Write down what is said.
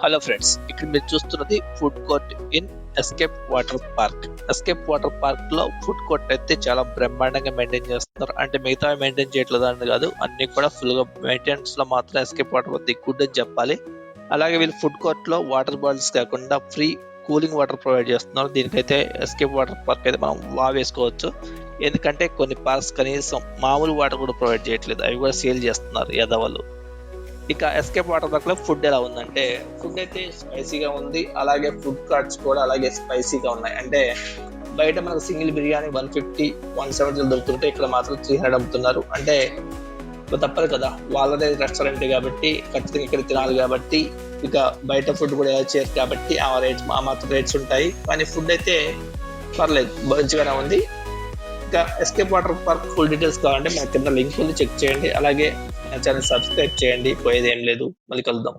Hello friends, ఇక్కడ మీరు చూస్తున్నది food court in escape water park. Escape water park లో ఫుడ్ కోర్ట్ అయితే చాలా బ్రహ్మాండంగా మెయింటైన్ చేస్తున్నారు. అంటే మిగతా మెయింటైన్ చేయట్లేదు అని కాదు, అన్ని కూడా ఫుల్ గా మెయింటెనెన్స్ లో మాత్రం ఎస్కేప్ వాటర్ ది గుడ్ అని చెప్పాలి. అలాగే వీళ్ళు ఫుడ్ కోర్ట్ లో వాటర్ బాటిల్స్ కాకుండా ఫ్రీ కూలింగ్ వాటర్ ప్రొవైడ్ చేస్తున్నారు. దీనికైతే ఎస్కేప్ వాటర్ పార్క్ అయితే మనం వేసుకోవచ్చు. ఎందుకంటే కొన్ని పార్క్స్ కనీసం మామూలు వాటర్ కూడా ప్రొవైడ్ చేయట్లేదు, అవి కూడా సేల్ చేస్తున్నారు ఎదవలు. ఇక ఎస్కేప్ వాటర్ పార్క్ లో ఫుడ్ ఎలా ఉందంటే, ఫుడ్ అయితే స్పైసీగా ఉంది. అలాగే ఫుడ్ కార్ట్స్ కూడా అలాగే స్పైసీగా ఉన్నాయి. అంటే బయట మనకు సింగిల్ బిర్యానీ 150 170 దొరుకుతుంటే ఇక్కడ మాత్రం 300 అమ్ముతున్నారు. అంటే తప్పదు కదా, వాళ్ళదే రెస్టారెంట్ కాబట్టి ఖచ్చితంగా ఇక్కడ తినాలి కాబట్టి ఇక బయట ఫుడ్ కూడా ఎలా చేయరు కాబట్టి ఆ మాత్రం రేట్స్ ఉంటాయి. కానీ ఫుడ్ అయితే పర్లేదు, మంచిగానే ఉంది. ఇంకా escape water park full details కావాలంటే మన కింద లింక్ ఉంది, చెక్ చేయండి. అలాగే నా ఛానల్ సబ్స్క్రైబ్ చేయండి, పోయేది ఏం లేదు. మళ్ళీ కలుద్దాం.